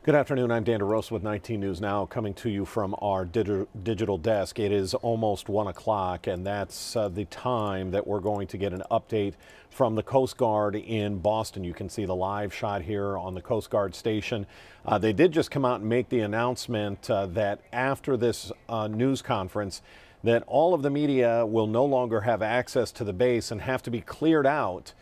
Good afternoon. I'm Dan DeRosa with 19 News Now, coming to you from our digital desk. It is almost 1 o'clock, and that's the time that we're going to get an update from the Coast Guard in Boston. You can see the live shot here on the Coast Guard station. They did just come out and make the announcement that after this news conference, that all of the media will no longer have access to the base and have to be cleared out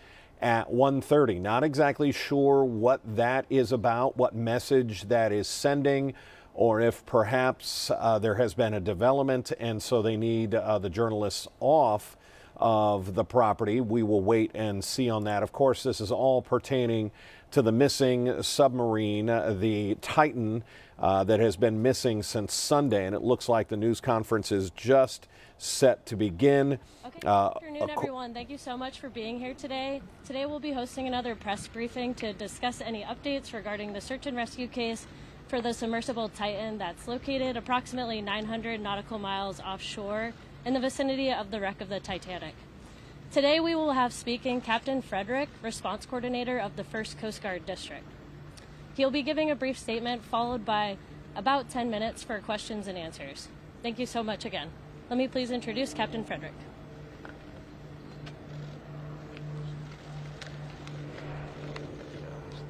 at 1:30. Not exactly sure what that is about, what message that is sending, or if perhaps there has been a development and so they need the journalists off of the property. We will wait and see on that. Of course, this is all pertaining to the missing submarine, the Titan, that has been missing since Sunday, and it looks like the news conference is just set to begin. Okay, good afternoon, everyone. Thank you so much for being here today. Today we'll be hosting another press briefing to discuss any updates regarding the search and rescue case for the submersible Titan that's located approximately 900 nautical miles offshore in the vicinity of the wreck of the Titanic. Today we will have speaking Captain Frederick, response coordinator of the 1st Coast Guard District. He'll be giving a brief statement followed by about 10 minutes for questions and answers. Thank you so much again. Let me please introduce Captain Frederick.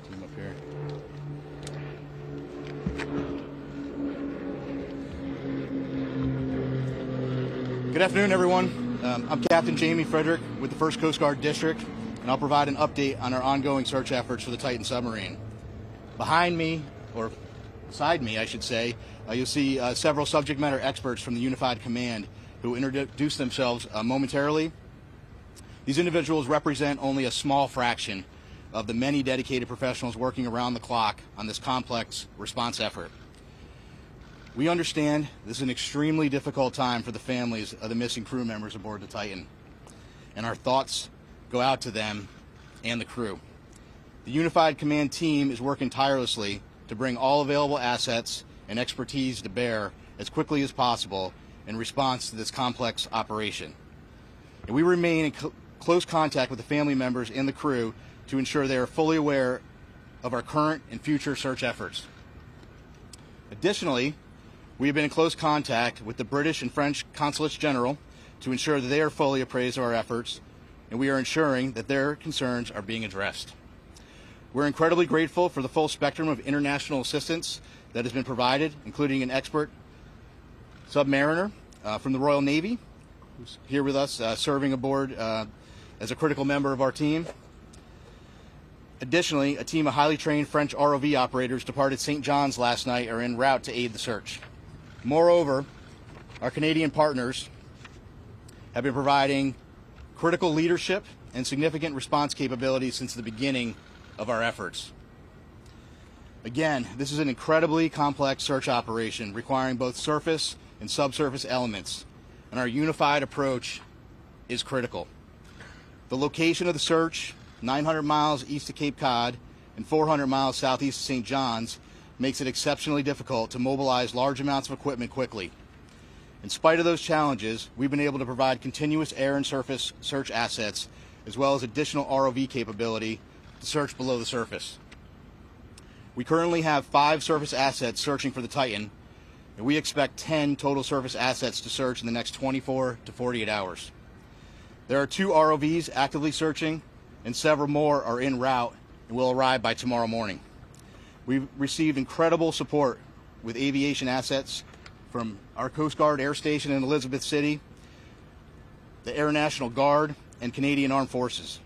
Team up here. Good afternoon, everyone. I'm Captain Jamie Frederick with the 1st Coast Guard District, and I'll provide an update on our ongoing search efforts for the Titan submarine. Behind me, or beside me, I should say, you'll see several subject matter experts from the Unified Command who introduce themselves momentarily. These individuals represent only a small fraction of the many dedicated professionals working around the clock on this complex response effort. We understand this is an extremely difficult time for the families of the missing crew members aboard the Titan, and our thoughts go out to them and the crew. The Unified Command team is working tirelessly to bring all available assets and expertise to bear as quickly as possible in response to this complex operation. And we remain in close contact with the family members and the crew to ensure they are fully aware of our current and future search efforts. Additionally, we have been in close contact with the British and French Consulates General to ensure that they are fully appraised of our efforts, and we are ensuring that their concerns are being addressed. We're incredibly grateful for the full spectrum of international assistance that has been provided, including an expert submariner from the Royal Navy, who's here with us serving aboard as a critical member of our team. Additionally, a team of highly trained French ROV operators departed St. John's last night are en route to aid the search. Moreover, our Canadian partners have been providing critical leadership and significant response capabilities since the beginning of our efforts. Again, this is an incredibly complex search operation requiring both surface and subsurface elements, and our unified approach is critical. The location of the search, 900 miles east of Cape Cod and 400 miles southeast of St. John's, makes it exceptionally difficult to mobilize large amounts of equipment quickly. In spite of those challenges, we've been able to provide continuous air and surface search assets, as well as additional ROV capability to search below the surface. We currently have 5 surface assets searching for the Titan, and we expect 10 total surface assets to search in the next 24 to 48 hours. There are 2 ROVs actively searching, and several more are en route and will arrive by tomorrow morning. We've received incredible support with aviation assets from our Coast Guard Air Station in Elizabeth City, the Air National Guard, and Canadian Armed Forces.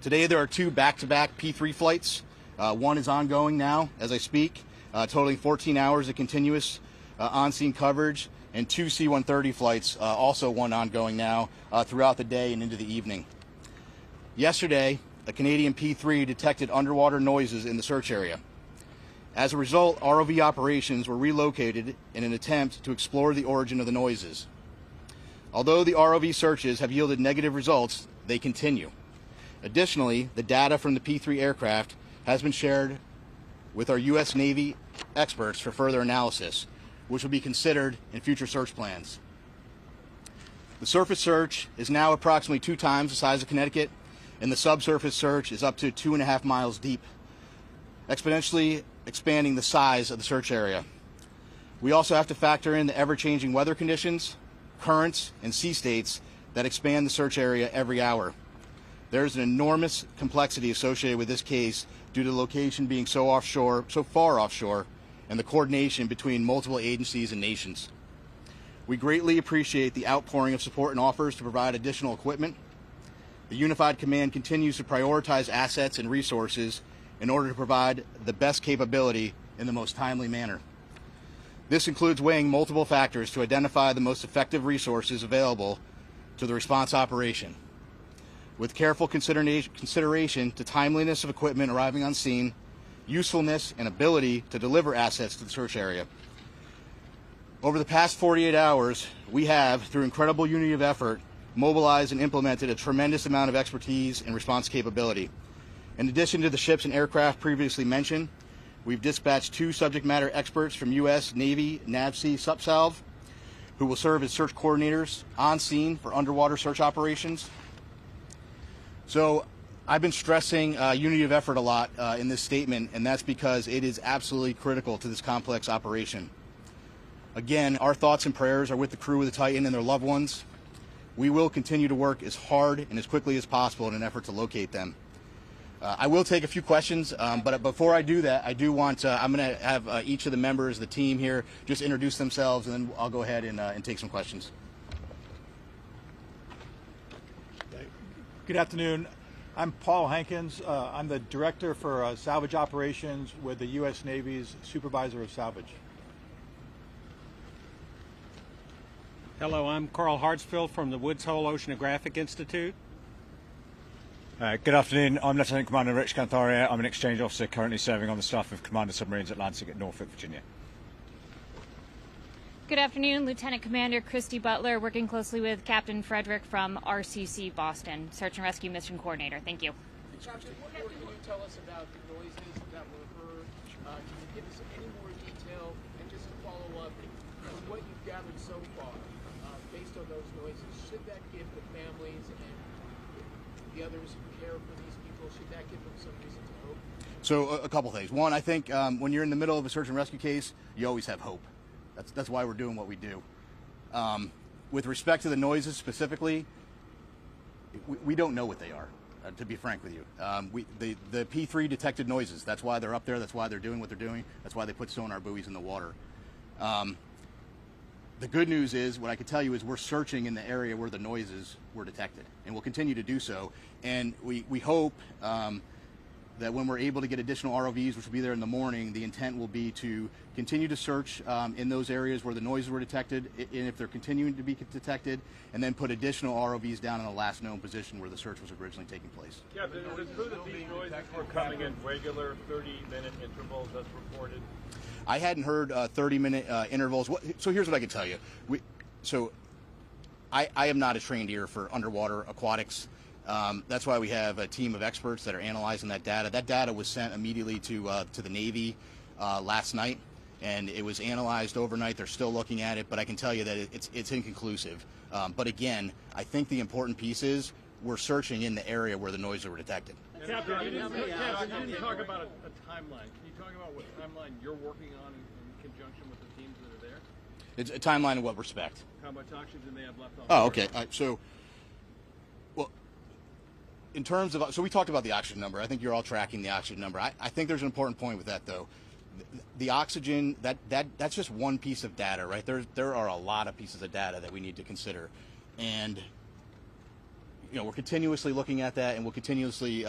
Today there are 2 back-to-back P3 flights. One is ongoing now as I speak, totaling 14 hours of continuous on-scene coverage, and 2 C-130 flights, also one ongoing now, throughout the day and into the evening. Yesterday, a Canadian P3 detected underwater noises in the search area. As a result, ROV operations were relocated in an attempt to explore the origin of the noises. Although the ROV searches have yielded negative results, they continue. Additionally, the data from the P3 aircraft has been shared with our U.S. Navy experts for further analysis, which will be considered in future search plans. The surface search is now approximately 2 times the size of Connecticut, and the subsurface search is up to 2.5 miles deep. Exponentially expanding the size of the search area. We also have to factor in the ever-changing weather conditions, currents, and sea states that expand the search area every hour. There's an enormous complexity associated with this case due to the location being so far offshore, and the coordination between multiple agencies and nations. We greatly appreciate the outpouring of support and offers to provide additional equipment. The Unified Command continues to prioritize assets and resources in order to provide the best capability in the most timely manner. This includes weighing multiple factors to identify the most effective resources available to the response operation, with careful consideration to timeliness of equipment arriving on scene, usefulness, and ability to deliver assets to the search area. Over the past 48 hours, we have, through incredible unity of effort, mobilized and implemented a tremendous amount of expertise and response capability. In addition to the ships and aircraft previously mentioned, we've dispatched 2 subject matter experts from U.S. Navy NAVSEA Subsalv, who will serve as search coordinators on scene for underwater search operations. So I've been stressing unity of effort a lot in this statement, and that's because it is absolutely critical to this complex operation. Again, our thoughts and prayers are with the crew of the Titan and their loved ones. We will continue to work as hard and as quickly as possible in an effort to locate them. I will take a few questions, but before I do that, I do want I'm going to have each of the members of the team here just introduce themselves, and then I'll go ahead and take some questions. Good afternoon. I'm Paul Hankins. I'm the Director for Salvage Operations with the U.S. Navy's Supervisor of Salvage. Hello, I'm Carl Hartsfield from the Woods Hole Oceanographic Institute. Good afternoon. I'm Lieutenant Commander Rich Cantharia. I'm an exchange officer currently serving on the staff of Commander Submarines Atlantic at Norfolk, Virginia. Good afternoon, Lieutenant Commander Christy Butler, working closely with Captain Frederick from RCC Boston, Search and Rescue Mission Coordinator. Thank you. Captain, what more can you tell us about the noises that were heard? Can you give us any more detail? And just to follow up, from what you've gathered so far, based on those noises, should that give the families and the others who care for these people, should that give them some reason to hope? So a couple things. One, I think when you're in the middle of a search and rescue case, you always have hope. That's why we're doing what we do. With respect to the noises specifically, we don't know what they are, to be frank with you. The P3 detected noises. That's why they're up there. That's why they're doing what they're doing. That's why they put sonar buoys in the water. The good news is, what I can tell you is we're searching in the area where the noises were detected, and we'll continue to do so. And we hope that when we're able to get additional ROVs, which will be there in the morning, the intent will be to continue to search in those areas where the noises were detected, and if they're continuing to be detected, and then put additional ROVs down in the last known position where the search was originally taking place. Yeah, but is it true that these noises were coming in regular 30-minute intervals as reported? I hadn't heard 30-minute intervals. So here's what I can tell you. I am not a trained ear for underwater aquatics. That's why we have a team of experts that are analyzing that data. That data was sent immediately to the Navy last night, and it was analyzed overnight. They're still looking at it, but I can tell you that it's inconclusive. But again, I think the important piece is we're searching in the area where the noises were detected. Captain, you didn't talk about a timeline. Can you talk about what timeline you're working on in conjunction with the teams that are there? It's a timeline in what respect? How much oxygen they have left on Oh, board? okay. Well, in terms of, so we talked about the oxygen number. I think you're all tracking the oxygen number. I think there's an important point with that, though. The oxygen, that's just one piece of data, right? There are a lot of pieces of data that we need to consider. And, you know, we're continuously looking at that, and we'll continuously,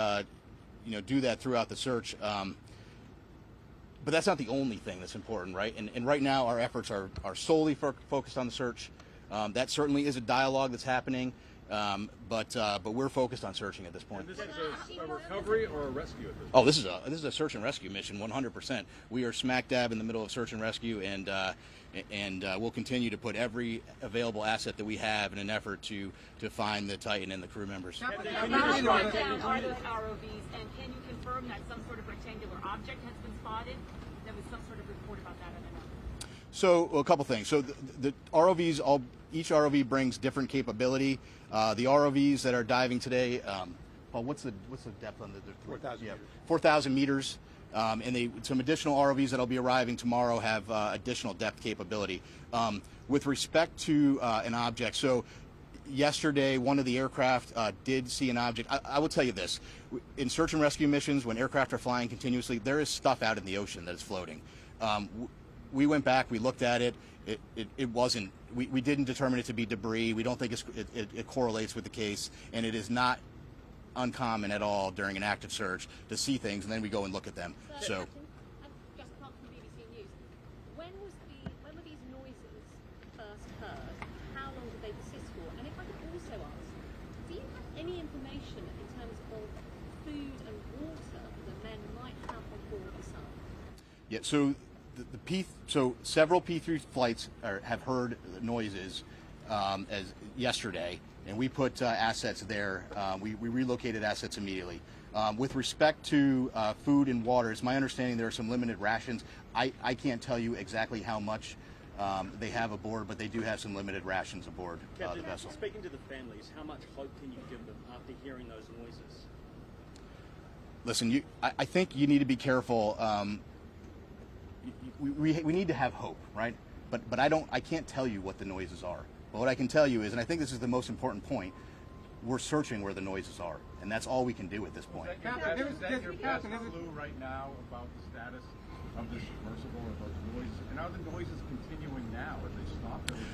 do that throughout the search. But that's not the only thing that's important, right? And right now, our efforts are solely focused on the search. That certainly is a dialogue that's happening, but we're focused on searching at this point. And this is a recovery or a rescue at this point? Oh, this is a search and rescue mission, 100%. We are smack dab in the middle of search and rescue, and we'll continue to put every available asset that we have in an effort to find the Titan and the crew members. How far down are those ROVs, and can you confirm that some sort of rectangular object has been spotted? There was some sort of report about that, I don't know. So, a couple things. So the ROVs, each ROV brings different capability. The ROVs that are diving today, Paul, what's the depth on the 4,000 meters. 4,000 meters. And some additional ROVs that'll be arriving tomorrow have additional depth capability. With respect to an object, so yesterday one of the aircraft did see an object. I will tell you this: in search and rescue missions, when aircraft are flying continuously, there is stuff out in the ocean that is floating. We went back, we looked at it. It wasn't. We didn't determine it to be debris. We don't think it correlates with the case, and it is not uncommon at all during an active search to see things, and then we go and look at them. So. Just Clark from BBC News. When were these noises first heard? How long did they persist for? And if I could also ask, do you have any information in terms of food and water that men might have on board the Sun? Yeah. So so several P3 flights have heard noises as yesterday, and we put assets there. We relocated assets immediately. With respect to food and water, it's my understanding there are some limited rations. I can't tell you exactly how much they have aboard, but they do have some limited rations aboard the vessel. Speaking to the families, how much hope can you give them after hearing those noises? Listen, I think you need to be careful. We need to have hope, right? But I can't tell you what the noises are. But what I can tell you is, and I think this is the most important point, we're searching where the noises are, and that's all we can do at this point. Is that your best clue right now about the status of the submersible or those noises? And are the noises continuing now? Are they stopped or are they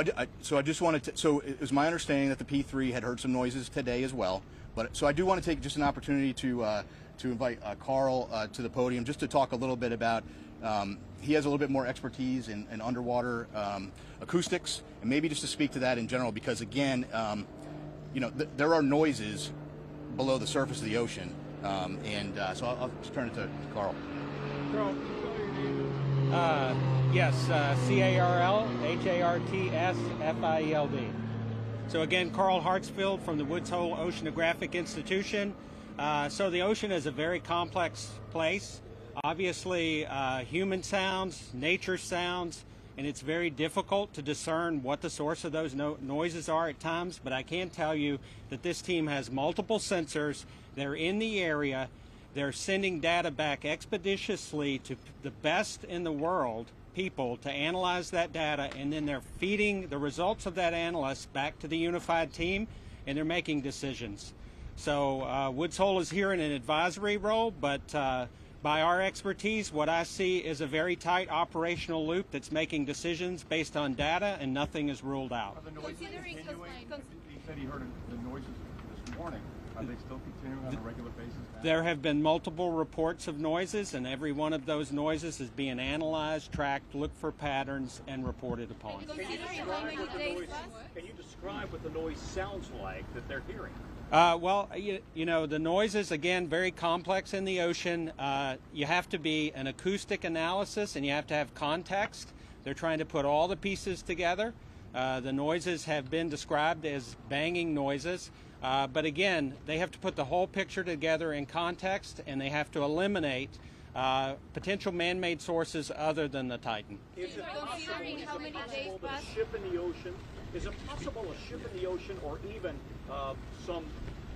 continuing? So I just wanted to. So it was my understanding that the P3 had heard some noises today as well. But so I do want to take just an opportunity to invite Carl to the podium just to talk a little bit about. He has a little bit more expertise in underwater acoustics, and maybe just to speak to that in general, because again, there are noises below the surface of the ocean, so I'll just turn it to Carl. Carl, can you spell your name? Yes, Carl Hartsfield. So again, Carl Hartsfield from the Woods Hole Oceanographic Institution. So the ocean is a very complex place. Obviously, human sounds, nature sounds, and it's very difficult to discern what the source of those noises are at times, but I can tell you that this team has multiple sensors. They're in the area. They're sending data back expeditiously to the best in the world people to analyze that data, and then they're feeding the results of that analysis back to the unified team, and they're making decisions. So Woods Hole is here in an advisory role, but by our expertise, what I see is a very tight operational loop that's making decisions based on data, and nothing is ruled out. Are the noises continuing? He said he heard the noises this morning. Are they still continuing on a regular basis now? There have been multiple reports of noises, and every one of those noises is being analyzed, tracked, looked for patterns, and reported upon. Can you describe what the noise sounds like that they're hearing? Well, the noises, again, very complex in the ocean. You have to be an acoustic analysis, and you have to have context. They're trying to put all the pieces together. The noises have been described as banging noises. But again, they have to put the whole picture together in context, and they have to eliminate potential man-made sources other than the Titan. Is it possible that a ship in the ocean, is it possible a ship in the ocean or even some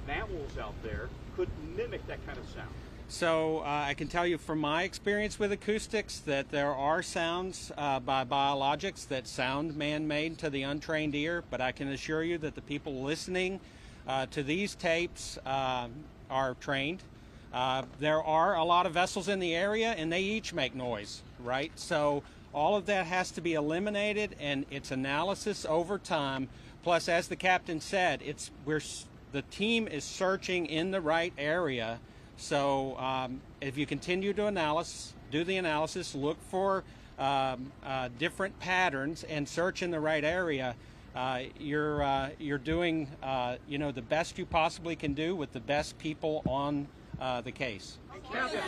mammals out there could mimic that kind of sound? So I can tell you from my experience with acoustics that there are sounds by biologics that sound man-made to the untrained ear, but I can assure you that the people listening to these tapes are trained. There are a lot of vessels in the area, and they each make noise, right? So all of that has to be eliminated, and it's analysis over time. Plus, as the captain said, the team is searching in the right area. So if you continue to do the analysis, look for different patterns, and search in the right area, you're doing the best you possibly can do with the best people on the case. Captain,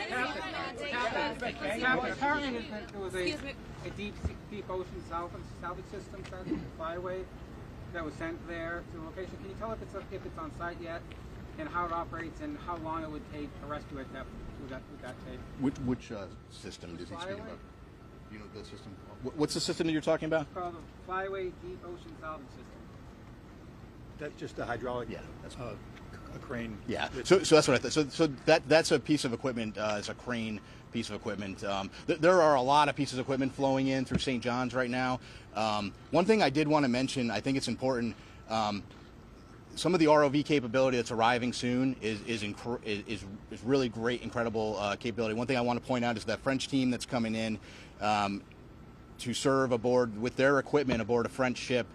apparently there was a deep ocean salvage system, Flyway, that was sent there to the location. Can you tell if it's on site yet, and how it operates, and how long it would take to rescue at depth with that tape? Which system does he speak about? You know the system. What's the system that you're talking about? It's called the Flyway Deep Ocean Salvage System. That's just a hydraulic. Yeah, that's a crane. Yeah. So that's what I thought. So that's a piece of equipment. It's a crane piece of equipment. There are a lot of pieces of equipment flowing in through St. John's right now. One thing I did want to mention, I think it's important. Some of the ROV capability that's arriving soon is really great, incredible capability. One thing I want to point out is that French team that's coming in to serve aboard with their equipment aboard a French ship.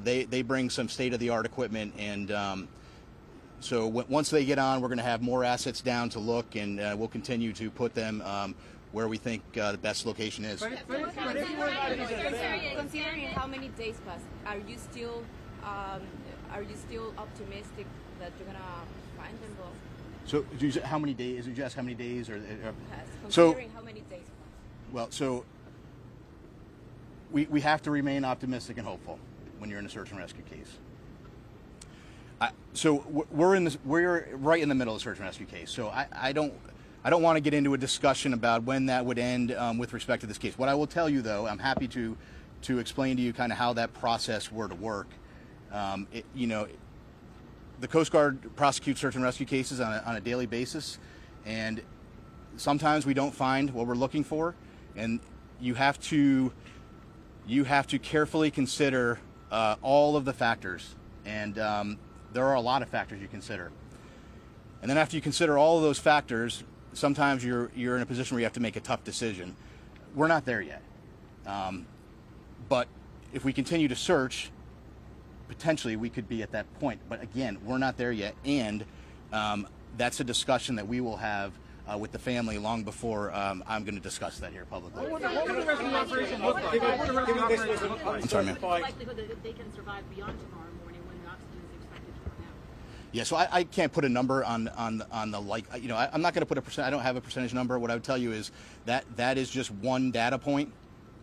They bring some state-of-the-art equipment, and so once they get on, we're going to have more assets down to look, and we'll continue to put them where we think the best location is. Considering how many days passed, are you still optimistic that you're gonna find them both? So how many days? Did you ask how many days? Considering how many days passed? Well, so we have to remain optimistic and hopeful when you're in a search and rescue case. So we're right in the middle of the search and rescue case. So I don't want to get into a discussion about when that would end with respect to this case. What I will tell you, though, I'm happy to explain to you kind of how that process were to work. The Coast Guard prosecutes search and rescue cases on a daily basis, and sometimes we don't find what we're looking for, and you have to carefully consider all of the factors, and there are a lot of factors you consider. And then after you consider all of those factors, sometimes you're in a position where you have to make a tough decision. We're not there yet, but if we continue to search, potentially we could be at that point. But again, we're not there yet, and that's a discussion that we will have with the family long before I'm going to discuss that here publicly. What would the rescue operation look like? What would the rescue operation look like? I'm sorry, ma'am. The likelihood that they can survive beyond tomorrow morning when the oxygen is expected to run out. Yeah, so I can't put a number on the I'm not going to put a percent. I don't have a percentage number. What I would tell you is that is just one data point,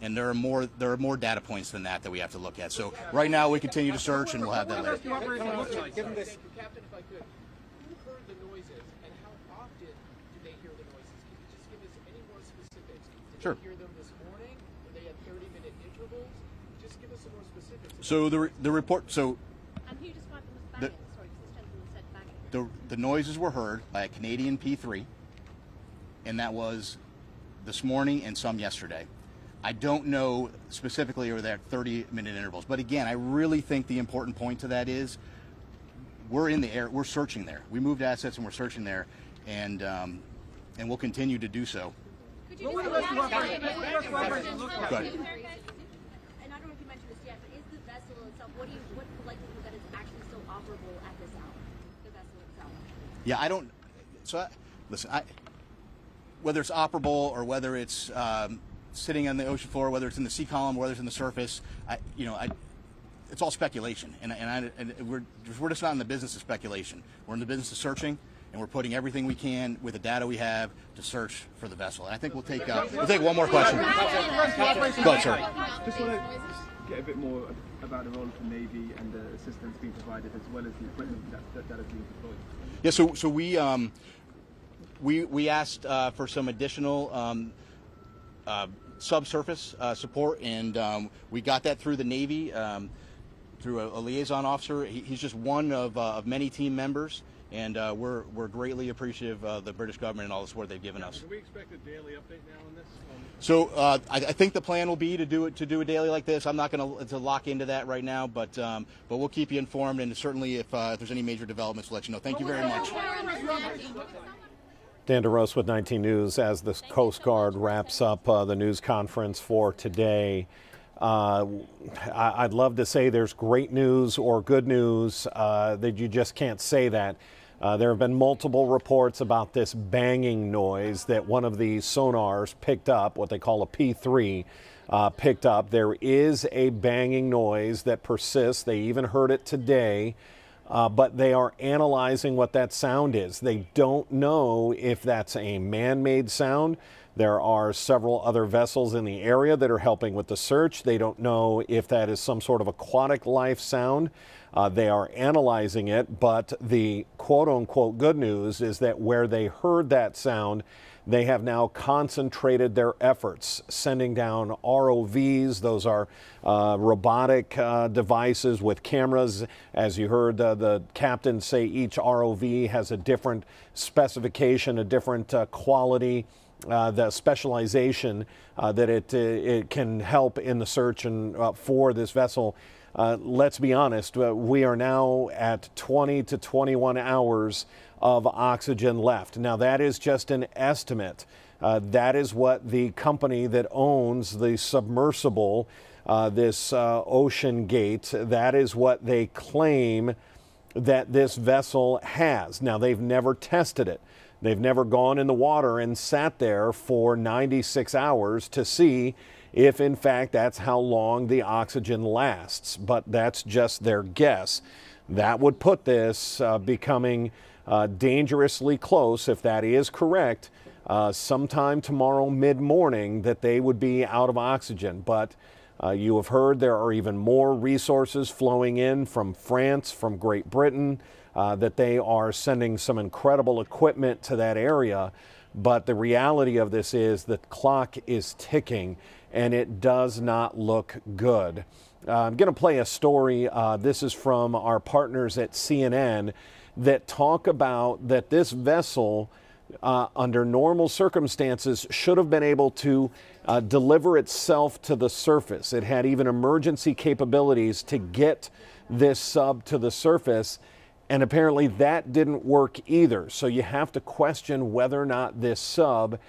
and there are more data points than that we have to look at. So right now we continue to search, and we'll have that later. Captain, if I could, who heard the noises and how often do they hear the noises? Can you just give us any more specifics? Did Sure. they hear them this morning? Were they at 30-minute intervals? Just give us some more specifics. So the report. So And who described them as banging? Sorry, because this gentleman said banging. the noises were heard by a Canadian P3, and that was this morning and some yesterday. I don't know specifically were there 30-minute intervals, but again, I really think the important point to that is we're in the air, we're searching there. We moved assets and we're searching there, and we'll continue to do so. What would the rescue operation Go look like? ahead. And I don't know if you mentioned this yet, but is the vessel itself, what's the likelihood that it's actually still operable at this hour, the vessel itself? Yeah, I don't. So listen, whether it's operable or whether it's sitting on the ocean floor, whether it's in the sea column, whether it's in the surface, it's all speculation, and we're just not in the business of speculation. We're in the business of searching, and we're putting everything we can with the data we have to search for the vessel. And I think we'll take one more question. Go ahead, sir. Just want to get a bit more about the role of the Navy and the assistance being provided, as well as the equipment that is being deployed. Yeah, so we asked for some additional subsurface support, and we got that through the Navy, through a liaison officer. He's just one of many team members, and we're greatly appreciative of the British government and all the support they've given us. Can we expect a daily update now on this? So I think the plan will be to do a daily like this. I'm not going to lock into that right now, but we'll keep you informed, and certainly if there's any major developments, we'll let you know. Thank you very much. Dan DeRose with 19 News as the Coast Guard wraps up the news conference for today. I'd love to say there's great news or good news, that you just can't say that. There have been multiple reports about this banging noise that one of the sonars picked up, what they call a P3, picked up. There is a banging noise that persists. They even heard it today. But they are analyzing what that sound is. They don't know if that's a man-made sound. There are several other vessels in the area that are helping with the search. They don't know if that is some sort of aquatic life sound. They are analyzing it, but the quote-unquote good news is that where they heard that sound, they have now concentrated their efforts, sending down ROVs. Those are robotic devices with cameras. As you heard the captain say, each ROV has a different specification, a different quality, the specialization that it can help in the search and for this vessel. Let's be honest, we are now at 20 to 21 hours of oxygen left. Now, that is just an estimate. That is what the company that owns the submersible, this Ocean Gate, that is what they claim that this vessel has. Now, they've never tested it. They've never gone in the water and sat there for 96 hours to see if, in fact, that's how long the oxygen lasts. But that's just their guess. That would put this becoming dangerously close, if that is correct, sometime tomorrow mid-morning, that they would be out of oxygen. But you have heard there are even more resources flowing in from France, from Great Britain, that they are sending some incredible equipment to that area. But the reality of this is the clock is ticking, and it does not look good. I'm going to play a story. This is from our partners at CNN that talk about that this vessel, under normal circumstances, should have been able to deliver itself to the surface. It had even emergency capabilities to get this sub to the surface, and apparently that didn't work either. So you have to question whether or not this sub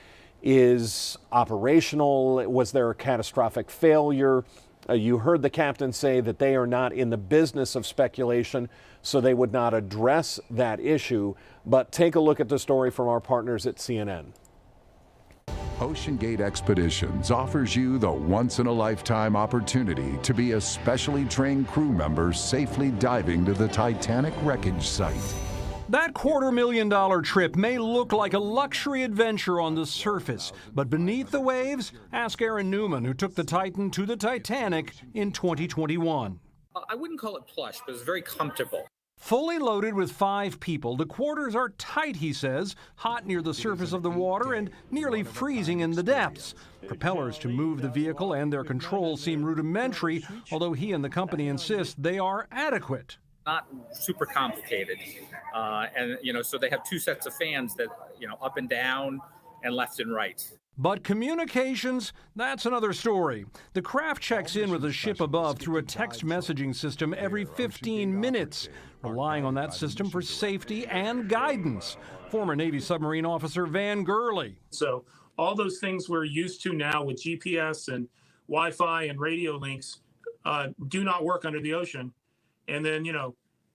is operational. Was there a catastrophic failure? You heard the captain say that they are not in the business of speculation, so they would not address that issue. But take a look at the story from our partners at CNN. Ocean Gate Expeditions offers you the once-in-a-lifetime opportunity to be a specially trained crew member safely diving to the Titanic wreckage site. That $250,000 trip may look like a luxury adventure on the surface, but beneath the waves, ask Aaron Newman, who took the Titan to the Titanic in 2021. I wouldn't call it plush, but it's very comfortable. Fully loaded with 5 people, the quarters are tight, he says, hot near the surface of the water and nearly freezing in the depths. Propellers to move the vehicle and their controls seem rudimentary, although he and the company insist they are adequate. Not super complicated. And, so they have 2 sets of fans that, up and down and left and right. But communications, that's another story. The craft checks in with the ship above through a text messaging system every 15 minutes, relying on that system for safety and guidance. Former Navy submarine officer Van Gurley. So all those things we're used to now with GPS and Wi-Fi and radio links do not work under the ocean. And then,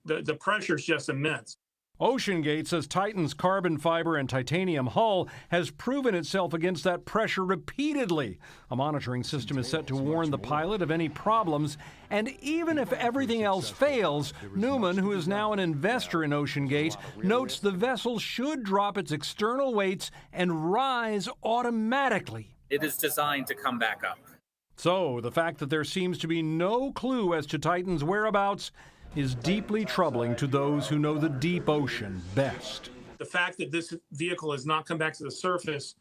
the pressure is just immense. Ocean Gate says Titan's carbon fiber and titanium hull has proven itself against that pressure repeatedly. A monitoring system is set to warn the pilot of any problems. And even if everything else fails, Newman, who is now an investor in Ocean Gate, notes the vessel should drop its external weights and rise automatically. It is designed to come back up. So the fact that there seems to be no clue as to Titan's whereabouts is deeply troubling to those who know the deep ocean best. The fact that this vehicle has not come back to the surface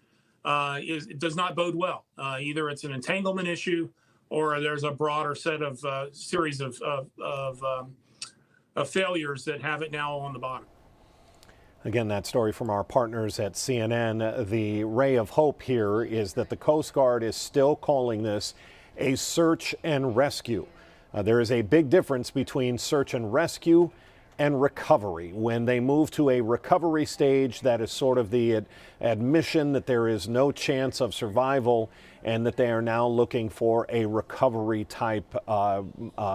does not bode well. Either it's an entanglement issue or there's a broader set of series of failures that have it now on the bottom. Again, that story from our partners at CNN. The ray of hope here is that the Coast Guard is still calling this a search and rescue. There is a big difference between search and rescue and recovery. When they move to a recovery stage, that is sort of the admission that there is no chance of survival and that they are now looking for a recovery type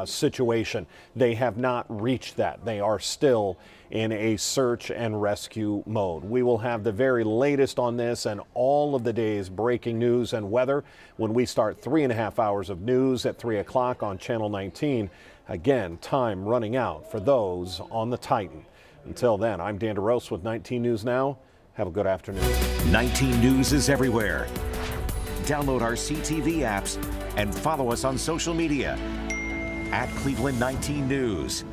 situation. They have not reached that. They are still in a search and rescue mode. We will have the very latest on this and all of the day's breaking news and weather when we start 3.5 hours of news at 3 o'clock on Channel 19. Again, time running out for those on the Titan. Until then, I'm Dan DeRose with 19 News Now. Have a good afternoon. 19 News is everywhere. Download our CTV apps and follow us on social media at Cleveland 19 News.